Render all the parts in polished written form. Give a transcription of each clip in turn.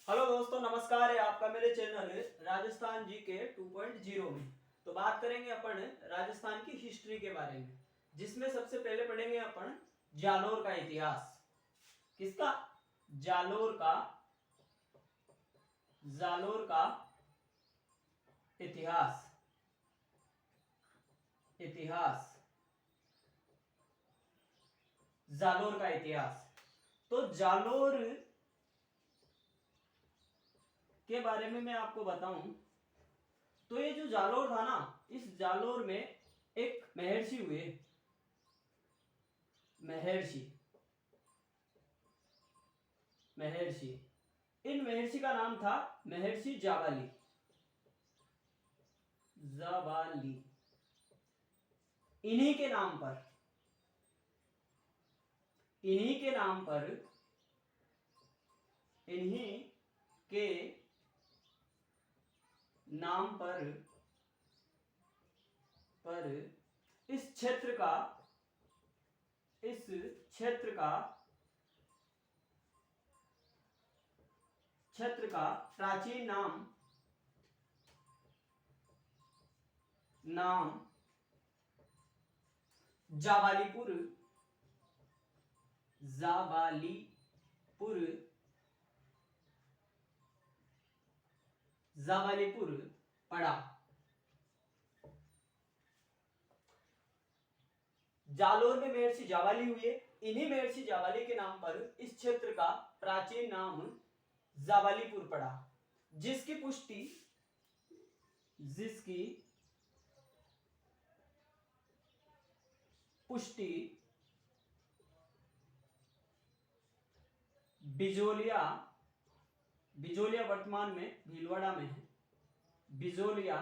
Hello दोस्तों, नमस्कार है आपका मेरे चैनल राजस्थान जी के 2.0 में। तो बात करेंगे अपन राजस्थान की हिस्ट्री के बारे में, जिसमें सबसे पहले पढ़ेंगे अपन जालोर का इतिहास। किसका? जालोर का इतिहास। जालोर का इतिहास। तो जालोर के बारे में मैं आपको बताऊं तो ये जो जालोर था ना, इस जालोर में एक महर्षि हुए। महर्षि इन महर्षि का नाम था महर्षि जाबाली। इन्हीं के नाम पर इन्हीं के नाम पर इस क्षेत्र का प्राचीन नाम जाबालीपुर पड़ा। जालोर में महर्षि जाबाली हुए। इन्हीं महर्षि जाबाली के नाम पर इस क्षेत्र का प्राचीन नाम जाबालीपुर पड़ा, जिसकी पुष्टि बिजोलिया वर्तमान में भीलवाड़ा में है। बिजोलिया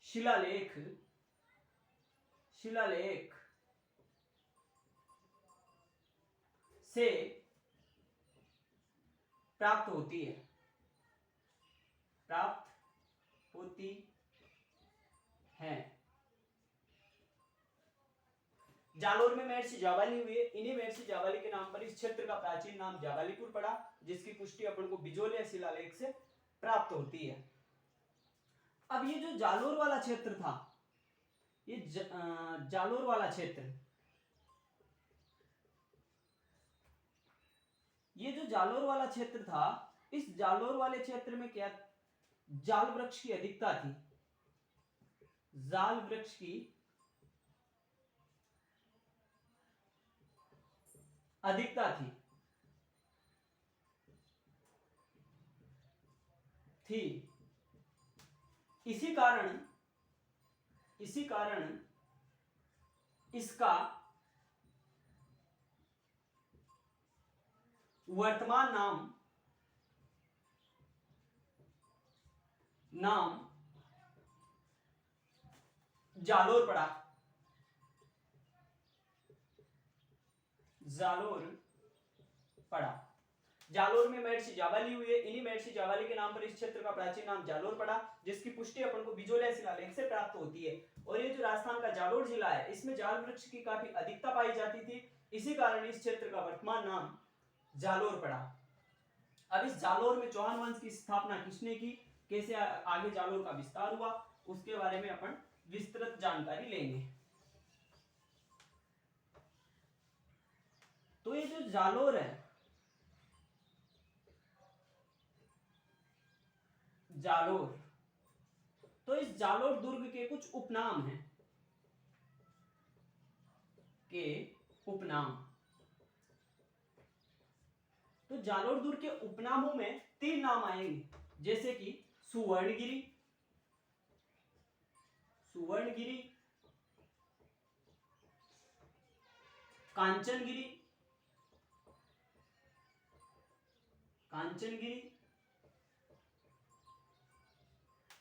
शिलालेख से प्राप्त होती है। जालोर में महर्षि जाबाली हुए। इन्हीं महर्षि जाबाली के नाम पर इस क्षेत्र का प्राचीन नाम जाबालीपुर पड़ा, जिसकी पुष्टि अपन को बिजोलिया शिलालेख से प्राप्त होती है। अब ये जो जालोर वाला क्षेत्र था, ये जालोर वाला क्षेत्र, ये जो जालोर वाला क्षेत्र था, इस जालोर वाले क्षेत्र में क्या जाल वृक्ष की अधिकता थी। जाल वृक्ष की अधिकता थी। इसी कारण इसका वर्तमान नाम जालोर पड़ा। जालोर में महर्षि जाबाली हुए। इन्हीं महर्षि जाबाली के नाम पर इस क्षेत्र का प्राचीन नाम जालोर पड़ा, जिसकी पुष्टि अपन को बिजोलिया शिलालेख से प्राप्त होती है। और ये जो राजस्थान का जालोर जिला है, इसमें जाल वृक्ष की काफी अधिकता पाई जाती थी। इसी कारण इस क्षेत्र का वर्तमान नाम जालोर पड़ा। अब इस जालोर में चौहान वंश की स्थापना किसने की, कैसे आगे जालोर का विस्तार हुआ, उसके बारे में अपन विस्तृत जानकारी लेंगे। तो ये जो जालोर है, तो इस जालोर दुर्ग के कुछ उपनाम हैं। तो जालोर दुर्ग के उपनामों में 3 नाम आएंगे, जैसे कि सुवर्णगिरी, कांचनगिरी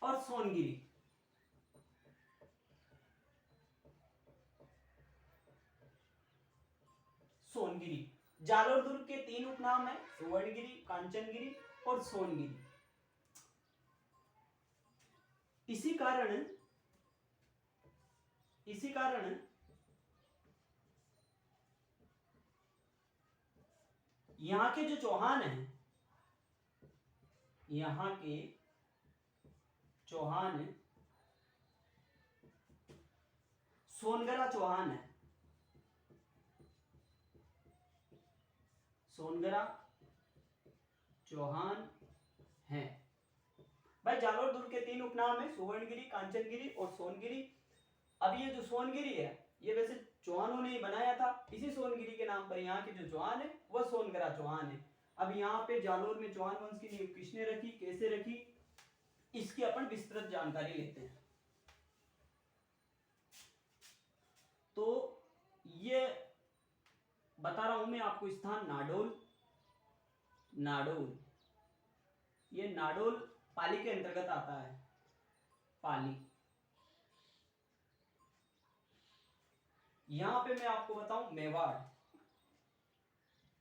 और सोनगिरी। जालोर दुर्ग के 3 उपनाम हैं, सुवर्णगिरी, कांचनगिरी और सोनगिरी। इसी कारण यहाँ के जो चौहान हैं, यहाँ के चौहान सोनगरा चौहान है, सोनगरा चौहान है। भाई जालोर दुर्ग के 3 उपनाम है, सुवर्णगिरी, कांचनगिरी और सोनगिरी। अब ये जो सोनगिरी है ये वैसे चौहानों ने ही बनाया था, इसी सोनगिरी के नाम पर यहाँ के जो चौहान है वह सोनगरा चौहान है। अब यहाँ पे जालोर में चौहान वंश की नींव किसने रखी, कैसे रखी, इसकी अपन विस्तृत जानकारी लेते हैं। तो ये बता रहा हूं मैं आपको स्थान नाडोल, नाडोल ये नाडोल पाली के अंतर्गत आता है, पाली। यहां पे मैं आपको बताऊं मेवाड़,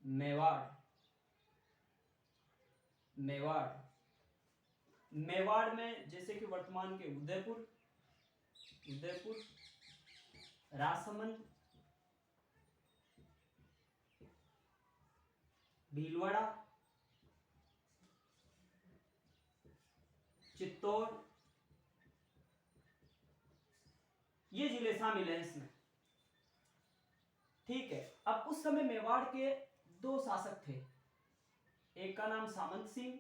मेवाड़, मेवाड़, मेवाड़ में जैसे कि वर्तमान के उदयपुर, उदयपुर, राजसमंद, भीलवाड़ा, चित्तौड़, ये जिले शामिल हैं इसमें। ठीक है। अब उस समय मेवाड़ के 2 शासक थे, एक का नाम सामंत सिंह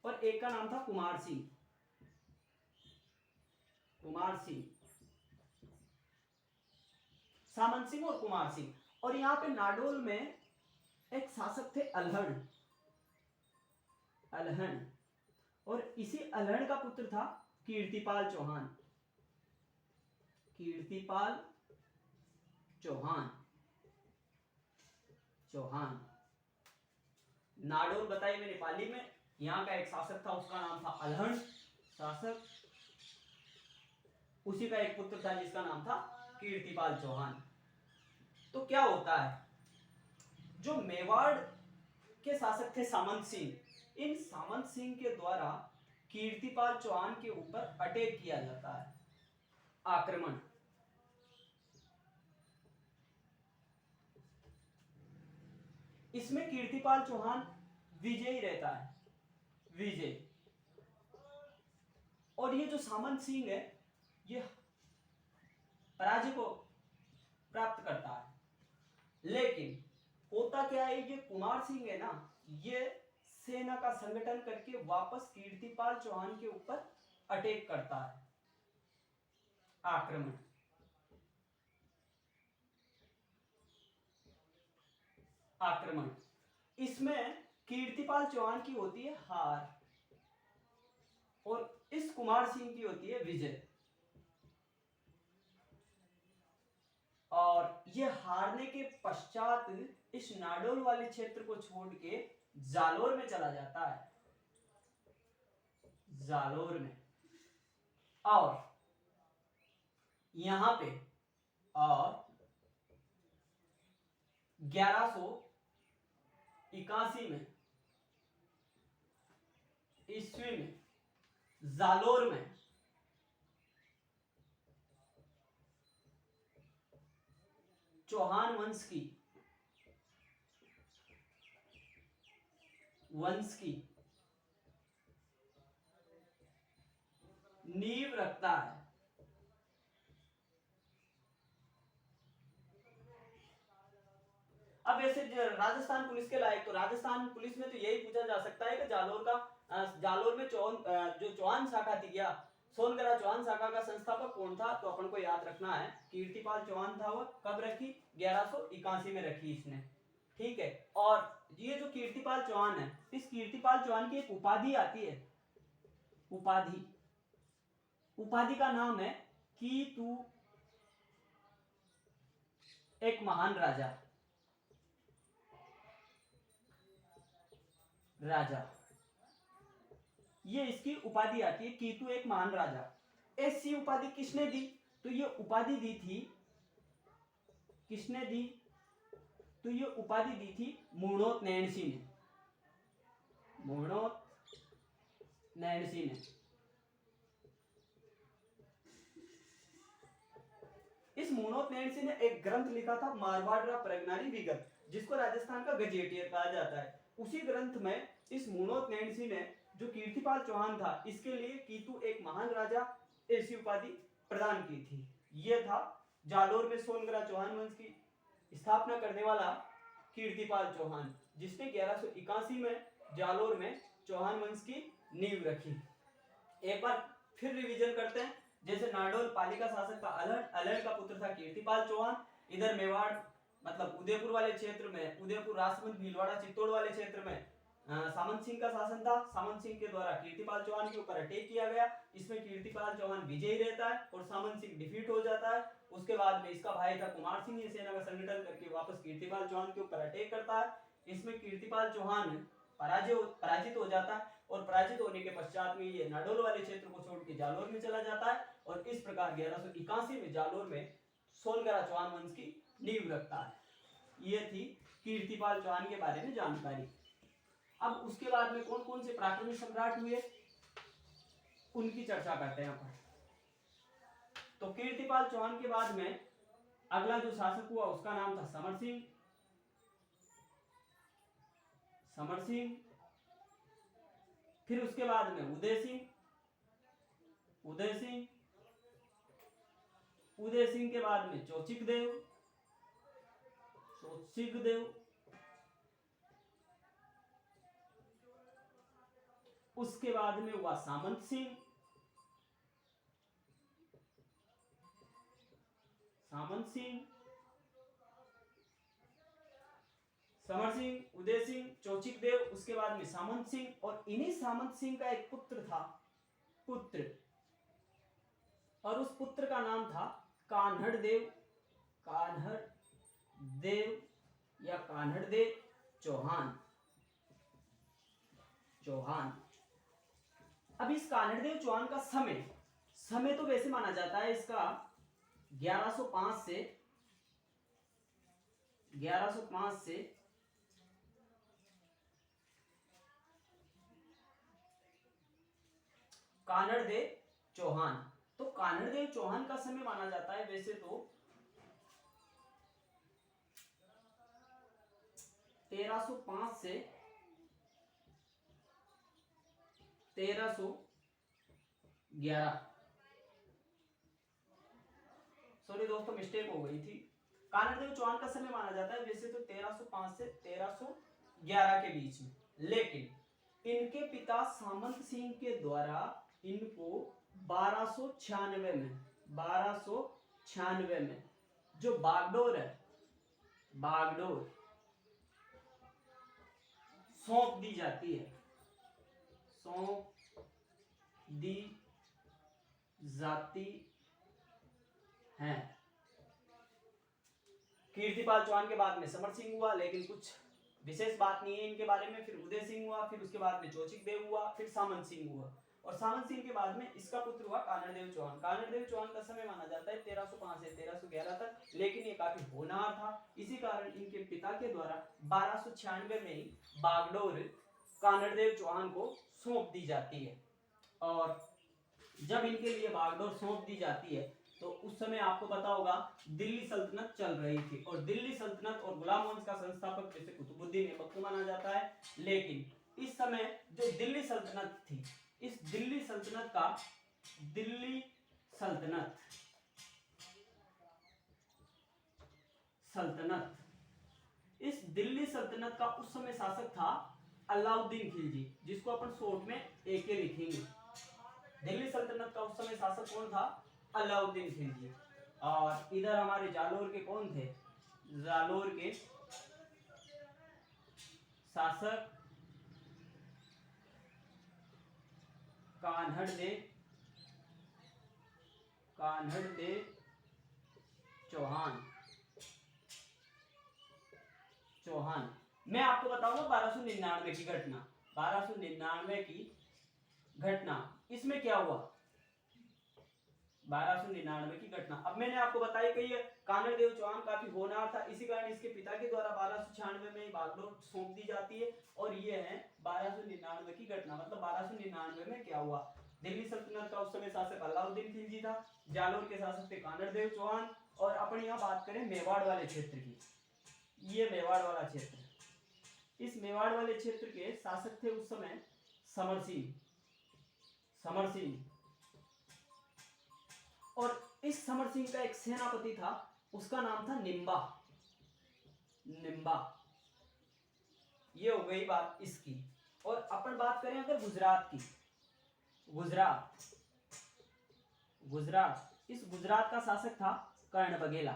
और एक का नाम था कुमार सिंह, कुमार सिंह, सामंत सिंह और कुमार सिंह। और यहां पे नाडोल में एक शासक थे अल्हड़, अल्हड़, और इसी अल्हड़ का पुत्र था कीर्तिपाल चौहान, कीर्तिपाल चौहान, चौहान। नाडोल बताइए मैंने पाली में, यहां का एक शासक था उसका नाम था अल्हड़ शासक, उसी का एक पुत्र था जिसका नाम था कीर्तिपाल चौहान। तो क्या होता है, जो मेवाड़ के शासक थे सामंत सिंह, इन सामंत सिंह के द्वारा कीर्तिपाल चौहान के ऊपर अटैक किया जाता है, आक्रमण। इसमें कीर्तिपाल चौहान विजयी रहता है, विजय। और ये जो सामंत सिंह है ये पराजय को प्राप्त करता है। लेकिन होता क्या है, ये कुमार सिंह है ना, ये सेना का संगठन करके वापस कीर्तिपाल चौहान के ऊपर अटैक करता है, आक्रमण। आक्रमण इसमें कीर्तिपाल चौहान की होती है हार और इस कुमार सिंह की होती है विजय। और ये हारने के पश्चात इस नाडोल वाले क्षेत्र को छोड़ के जालोर में चला जाता है, जालोर में। और यहां पे और 1181 में ईस्वी में जालोर में चौहान वंश की नींव रखता है। अब ऐसे राजस्थान पुलिस के लायक, तो राजस्थान पुलिस में तो यही पूछा जा सकता है कि जालोर में जो चौहान शाखा थी, क्या सोनगरा चौहान शाखा का संस्थापक कौन था, तो अपन को याद रखना है कीर्तिपाल चौहान था। वह कब रखी, 1181 में रखी इसने। ठीक है। और ये जो कीर्तिपाल चौहान है, इस कीर्तिपाल चौहान की एक उपाधि आती है, उपाधि, उपाधि का नाम है कि तू एक महान राजा, राजा, ये इसकी उपाधि आती है कि तू एक महान राजा। ऐसी उपाधि किसने दी, तो ये उपाधि दी थी, किसने दी, तो ये उपाधि दी थी मूणोत नैणसी ने, मूणोत नैणसी ने। इस मोनोत नैणसी ने एक ग्रंथ लिखा था मारवाड़ प्रगनारी विगत, जिसको राजस्थान का गजेटियर कहा जाता है। उसी ग्रंथ में इस मोनोत नैणसी ने जो कीर्तिपाल चौहान था इसके लिए कीतु एक महान राजा ऐसी उपाधि प्रदान की थी। यह था जालोर में सोनगरा चौहान वंश की स्थापना करने वाला कीर्तिपाल चौहान, जिसने 1181 में जालोर में चौहान वंश की नींव रखी। एक बार फिर रिवीजन करते हैं। जैसे नाडोल पाली का शासक था अलड़ का पुत्र था कीर्तिपाल चौहान। इधर मेवाड़ मतलब उदयपुर वाले क्षेत्र में, उदयपुर, राजसमंद, भीलवाड़ा, चित्तौड़ वाले क्षेत्र में सामंत सिंह का शासन था। सामंत सिंह के द्वारा कीर्तिपाल चौहान के ऊपर अटैक किया गया। इसमें कीर्तिपाल चौहान विजयी रहता है और सामंत सिंह डिफीट हो जाता है। उसके बाद में इसका भाई था कुमार सिंह, ये सेना का संगठन करके वापस कीर्तिपाल चौहान के ऊपर अटैक करता है। इसमें कीर्तिपाल चौहान पराजित हो जाता है और पराजित होने के पश्चात में ये नाडोल वाले क्षेत्र को छोड़ के जालोर में चला जाता है और इस प्रकार 1181 में जालोर में सोनगरा चौहान वंश की नींव रखता है। ये थी कीर्तिपाल चौहान के बारे में जानकारी। अब उसके बाद में कौन कौन से पराक्रमी सम्राट हुए उनकी चर्चा करते हैं यहाँ पर। तो कीर्तिपाल चौहान के बाद में अगला जो शासक हुआ उसका नाम था समर सिंह। फिर उसके बाद में उदय सिंह के बाद में चौचिक देव। उसके बाद में हुआ सामंत सिंह, समर सिंह, उदय सिंह, चौचिक देव, उसके बाद में सामंत सिंह। और इन्हीं सामंत सिंह का एक पुत्र था, और उस पुत्र का नाम था कान्हड़ देव या कान्हड़ देव चौहान। अब इस कान्हड़ देव चौहान का समय तो वैसे माना जाता है इसका 1105 से कान्हड़ देव चौहान। तो कान्हड़ देव चौहान का समय माना जाता है वैसे तो 1305 से 1311। सॉरी दोस्तों, मिस्टेक हो गई थी। कान्हड़ देव चौहान का समय माना जाता है वैसे तो 1305 से 1311 के बीच में, लेकिन इनके पिता सामंत सिंह के द्वारा इनको 1296 में जो बागडोर सौंप दी जाती है। कीर्तिपाल चौहान के बाद में समर सिंह हुआ, लेकिन कुछ विशेष बात नहीं है इनके बारे में। फिर उदय सिंह हुआ, फिर उसके बाद में चौचिक देव हुआ, फिर सामंत सिंह हुआ, और सामंत सिंह के बाद में इसका पुत्र हुआ कान्हड़ देव चौहान। कान्हड़ देव चौहान का समय माना जाता है 1305 से 1311 तक, लेकिन ये काफी होनहार था। इसी कारण इनके पिता के द्वारा 1296 में ही बागडोर कान्हड़ देव चौहान को सौंप दी जाती है। और जब इनके लिए बागडोर सौंप दी जाती है तो उस समय आपको पता होगा दिल्ली सल्तनत चल रही थी, और दिल्ली सल्तनत और गुलाम वंश का संस्थापक जैसे कुतुबुद्दीन ऐबक को माना जाता है। लेकिन इस समय जो दिल्ली सल्तनत थी, इस दिल्ली सल्तनत का उस समय शासक था अलाउद्दीन खिलजी, जिसको अपन शॉर्ट में एके लिखेंगे। दिल्ली सल्तनत का उस समय शासक कौन था? अलाउद्दीन खिलजी। और इधर हमारे जालोर के कौन थे? जालोर के शासक कान्हड़ देव चौहान। मैं आपको बताऊंगा 1299 की घटना। 1299 की घटना, इसमें क्या हुआ? 1299 की घटना अब मैंने आपको बताई कि ये कान्हड़ देव चौहान काफी होनहार था, इसी कारण इसके पिता के द्वारा 1296 में बागडोर सौंप दी जाती है। और ये है 1299 की घटना। मतलब 1299 में क्या हुआ? दिल्ली सल्तनत का उस समय शासक अलाउद्दीन खिलजी था, जालोर के शासक थे कान्हड़ देव चौहान, और अपन यहाँ बात करें मेवाड़ वाले क्षेत्र की, ये मेवाड़ वाला क्षेत्र, इस मेवाड़ वाले क्षेत्र के शासक थे उस समय समर सिंह, समर सिंह। और इस समर सिंह का एक सेनापति था, उसका नाम था निम्बा, निम्बा। ये हो गई बात इसकी। और अपन बात करें अगर गुजरात की, गुजरात, गुजरात, इस गुजरात का शासक था कर्ण बघेला,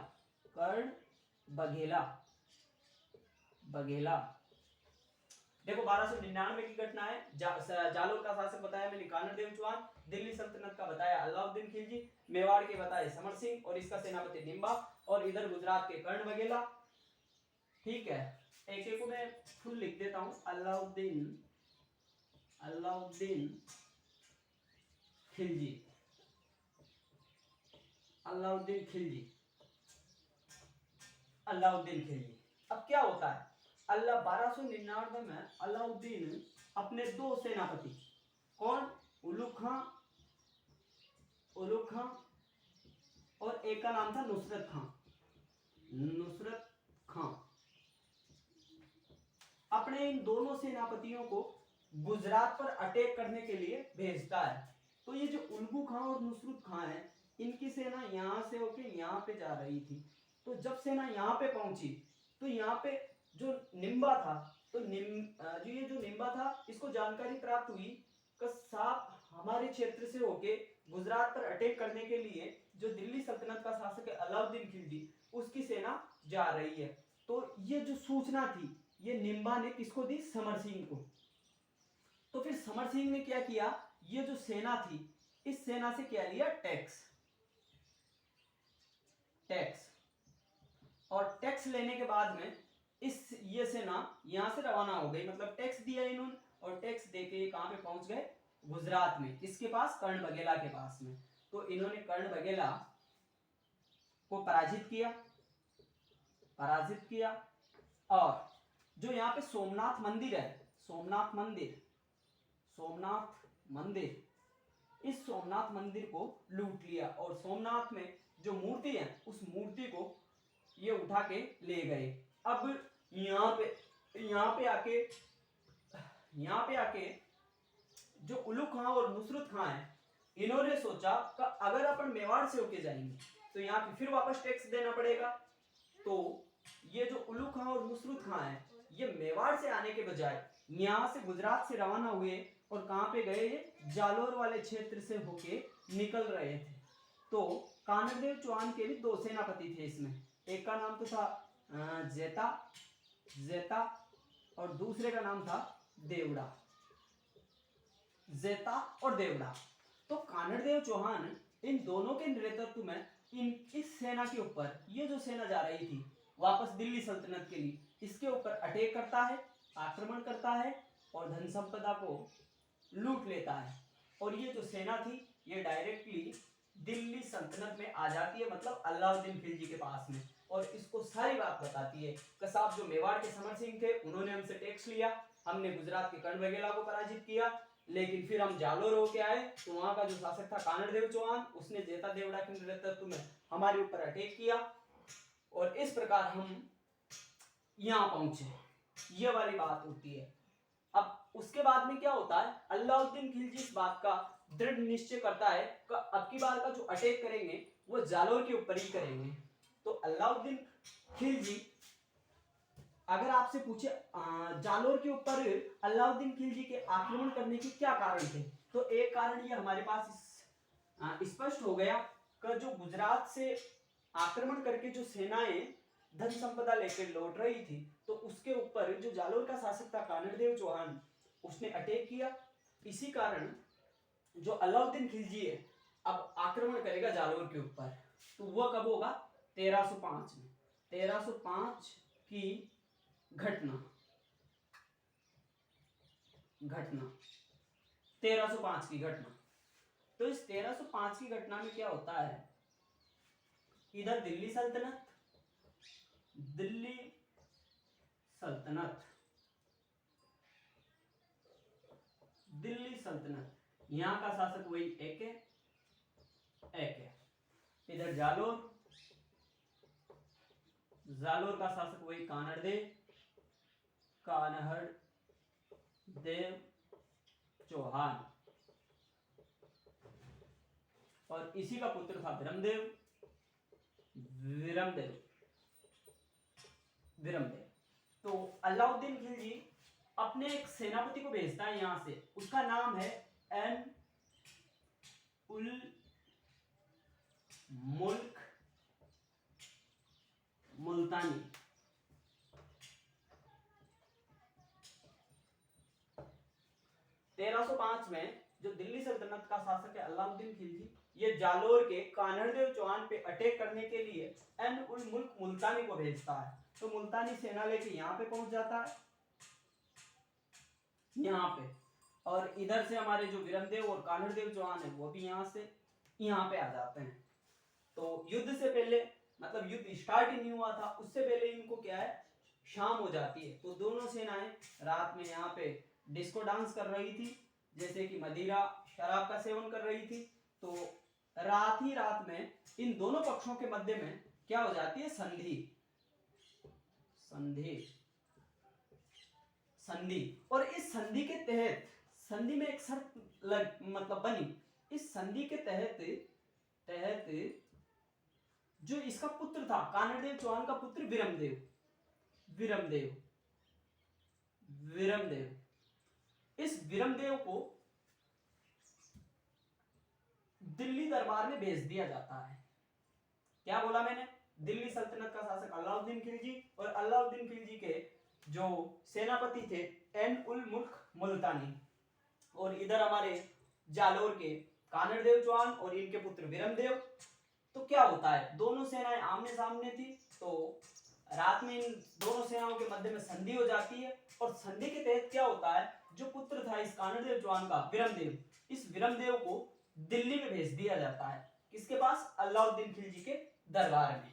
कर्ण बघेला, बघेला। देखो 1299 की घटना है, जालोर का शासक बताया मैंने कानड़ देव चौहान, दिल्ली सल्तनत का बताया अलाउद्दीन खिलजी, मेवाड़ के बताए समर सिंह और इसका सेनापति निम्बा, और इधर गुजरात के कर्ण बघेला। ठीक है, एक एक को मैं फुल लिख देता हूं, अलाउद्दीन, अलाउद्दीन खिलजी, अलाउद्दीन खिलजी, अलाउद्दीन खिलजी। अब क्या होता है, 1299 में अलाउद्दीन अपने दो सेनापति, कौन, उलुग खां, उलुग खां, और एक का नाम था नुसरत खां, नुसरत खां, अपने इन दोनों सेनापतियों को गुजरात पर अटैक करने के लिए भेजता है। तो ये जो उलगू खां और नुसरत खां है, इनकी सेना यहां से होके यहां पे जा रही थी। तो जब सेना यहां पे पहुंची तो यहाँ पे जो निम्बा था, तो जो ये जो निम्बा था, इसको जानकारी प्राप्त हुई कि साहब हमारे क्षेत्र से होके गुजरात पर अटैक करने के लिए जो दिल्ली सल्तनत का शासक है अलाउद्दीन खिलजी, उसकी सेना जा रही है। तो ये जो सूचना थी ये निम्बा ने किसको दी, समर सिंह को। तो फिर समर सिंह ने क्या किया, ये जो सेना थी इस सेना से क्या लिया, टैक्स, टैक्स। और टैक्स लेने के बाद में ये सेना यहां से रवाना हो गई, मतलब टैक्स दिया इन्होंने, और टैक्स देके ये कहां पे पहुंच गए, गुजरात में, किसके पास, कर्ण बघेला के पास में। तो इन्होंने कर्ण बघेला को पराजित किया, पराजित किया। और जो यहाँ पे सोमनाथ मंदिर है, सोमनाथ मंदिर, सोमनाथ मंदिर, इस सोमनाथ मंदिर को लूट लिया, और सोमनाथ में जो मूर्ति है उस मूर्ति को ये उठा के ले गए। अब यहाँ पे आके जो उलुग खां और नुसरत खां है, इन्होंने सोचा कि अगर अपन मेवाड़ से होके जाएंगे तो यहाँ पे फिर वापस टैक्स देना पड़ेगा। तो ये जो उलुग खां और नुसरत खां है, ये मेवाड़ से आने के बजाय यहाँ से गुजरात से रवाना हुए और कहां पे गए, जालोर वाले क्षेत्र से होके निकल रहे थे। तो कानड़ देव चौहान के भी दो सेनापति थे इसमें, एक का नाम तो था जेता, जेता, और दूसरे का नाम था देवड़ा, जेता और देवड़ा। तो कानड़ देव चौहान इन दोनों के नेतृत्व में इस सेना के ऊपर, ये जो सेना जा रही थी वापस दिल्ली सल्तनत के लिए, इसके ऊपर अटैक करता है, आक्रमण करता है और धन संपदा को लूट लेता है। और ये जो सेना थी ये डायरेक्टली दिल्ली सल्तनत में आ जाती है, मतलब अलाउद्दीन खिलजी के पास में, और इसको सारी बात बताती है कि साहब जो मेवाड़ के समर सिंह थे उन्होंने हमसे टैक्स लिया, हमने गुजरात के कर्ण बघेला को पराजित किया, लेकिन फिर हम जालोर होके आए तो वहां का जो शासक था कानड़ देव चौहान, उसने जेता देवड़ा के नेतृत्व में हमारे ऊपर अटैक किया, और इस प्रकार हम यहाँ पहुंचे। ये वाली बात होती है। अब उसके बाद में क्या होता है, अलाउद्दीन खिलजी इस बात का दृढ़ निश्चय करता है कि अब की बार का जो अटैक करेंगे वो जालोर के ऊपर ही करेंगे। तो अलाउद्दीन खिलजी, अगर आपसे पूछे जालोर के ऊपर अलाउद्दीन खिलजी के आक्रमण करने के क्या कारण थे, तो एक कारण ये हमारे पास स्पष्ट हो गया कि जो गुजरात से आक्रमण करके जो सेनाएं धन संपदा लेकर लौट रही थी, तो उसके ऊपर जो जालोर का शासक था कानड़ देव चौहान, उसने अटैक किया। इसी कारण जो अलाउद्दीन खिलजी है अब आक्रमण करेगा जालोर के ऊपर, तो वह कब होगा, 1305 में, 1305 की घटना, 1305 की घटना। तो इस 1305 की घटना में क्या होता है, इधर दिल्ली सल्तनत, दिल्ली सल्तनत, दिल्ली सल्तनत, यहां का शासक वही एक है, इधर जालोर, जालोर का शासक वही कान्हड़ देव चौहान, और इसी का पुत्र था विरमदेव। तो अलाउद्दीन खिलजी अपने एक सेनापति को भेजता है यहां से, उसका नाम है एन उल मुल्क मुल्तानी। 1305 में जो दिल्ली सल्तनत का शासक है अलाउद्दीन खिलजी, ये जालोर के कान्हड़देव चौहान पे अटैक करने के लिए एन उल मुल्क मुल्तानी को भेजता है। तो मुल्तानी सेना लेके यहाँ पे पहुंच जाता है, यहाँ पे, और इधर से हमारे जो विरमदेव और कान्हड़देव चौहान है वो भी यहाँ से यहाँ पे आ जाते हैं। तो युद्ध से पहले, मतलब युद्ध स्टार्ट ही नहीं हुआ था, उससे पहले इनको क्या है, शाम हो जाती है। तो दोनों सेनाएं रात में यहाँ पे डिस्को डांस कर रही थी, जैसे कि मदिरा शराब का सेवन कर रही थी। तो रात ही रात में इन दोनों पक्षों के मध्य में क्या हो जाती है, संधि। और इस संधि के तहत, संधि में एक शर्त मतलब बनी, इस संधि के तहत जो इसका पुत्र था कान्हड़देव चौहान का पुत्र विरमदेव, इस विरमदेव को दिल्ली दरबार में भेज दिया जाता है। क्या बोला मैंने, दिल्ली सल्तनत का शासक अलाउद्दीन खिलजी और अलाउद्दीन खिलजी के जो सेनापति थे एन उल मुल्क मुल्तानी, और इधर हमारे जालोर के कान्हड़देव चौहान और इनके पुत्र विरमदेव। तो क्या होता है, दोनों सेनाएं आमने सामने थी, तो रात में इन दोनों सेनाओं के मध्य में संधि हो जाती है, और संधि के तहत क्या होता है, जो पुत्र था इस कान्हड़देव चौहान का विरमदेव, इस विरमदेव को दिल्ली में भेज दिया जाता है। किसके पास, अलाउद्दीन खिलजी के दरबार में।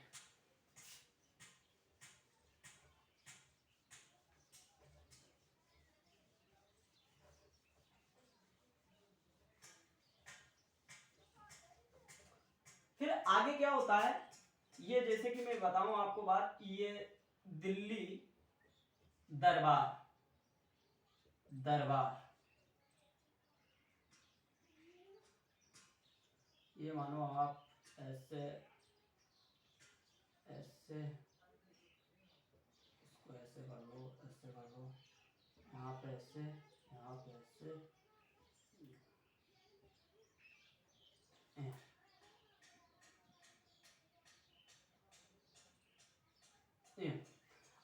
फिर आगे क्या होता है, ये जैसे कि मैं बताऊं आपको बात, ये दिल्ली दरबार ये मानो आप ऐसे इसको ऐसे कर लो, यहाँ पे ऐसे,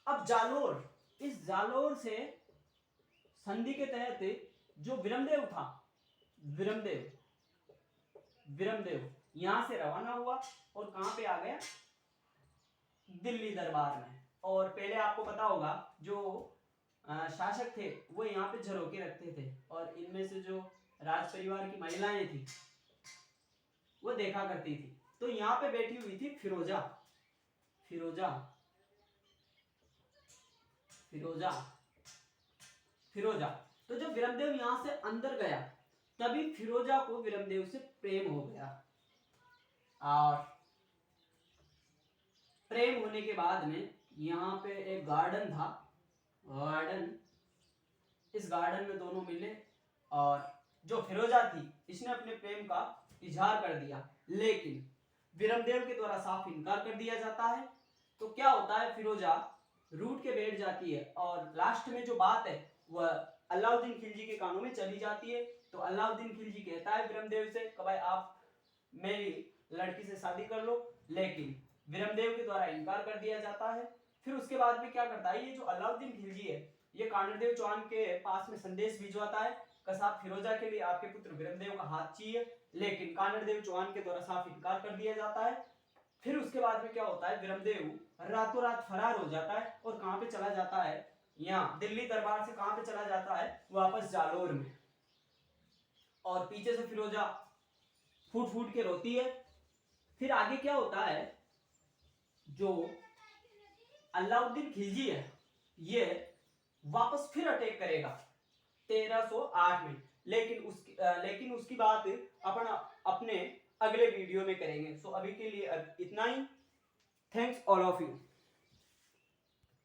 अब जालोर, इस जालोर से संधि के तहत जो विरमदेव था, विरमदेव यहां से रवाना हुआ और कहां पे आ गया, दिल्ली दरबार में। और पहले आपको पता होगा जो शासक थे वो यहाँ पे झरोके रखते थे, और इनमें से जो राज परिवार की महिलाएं थी वो देखा करती थी। तो यहाँ पे बैठी हुई थी फिरोजा। तो जब विरमदेव यहाँ से अंदर गया, तभी फिरोजा को विरमदेव से प्रेम हो गया, और प्रेम होने के बाद में यहाँ पे एक गार्डन था, इस गार्डन में दोनों मिले, और जो फिरोजा थी इसने अपने प्रेम का इजहार कर दिया, लेकिन विरमदेव के द्वारा साफ इनकार कर दिया जाता है। तो क्या होता है, फिरोजा रूठ के बैठ जाती है, और लास्ट में जो बात है वह अलाउद्दीन खिलजी के कानों में चली जाती है। तो अलाउद्दीन खिलजी कहता है विरमदेव से कि भाई आप मेरी लड़की से शादी कर लो, लेकिन विरमदेव के द्वारा इनकार कर दिया जाता है। फिर उसके बाद में क्या करता है, ये जो अलाउद्दीन खिलजी है ये कान्हड़देव चौहान के पास में संदेश भिजवाता है कि साहब फिरोजा के लिए आपके पुत्र विरमदेव का हाथ चाहिए, लेकिन कान्हड़देव चौहान के द्वारा साफ इनकार कर दिया जाता है। फिर उसके बाद में क्या होता है, विरमदेव रातों रात फरार हो जाता है, और कहां पे चला जाता है, यहाँ दिल्ली दरबार से कहां पे चला जाता है, वापस जालोर में। और पीछे से फिरोजा फूट फूट के रोती है। फिर आगे क्या होता है, जो अलाउद्दीन खिलजी है ये वापस फिर अटैक करेगा 1308 में, लेकिन उसकी बात अपन अपने अगले वीडियो में करेंगे। सो अभी के लिए इतना ही। Thanks all of you.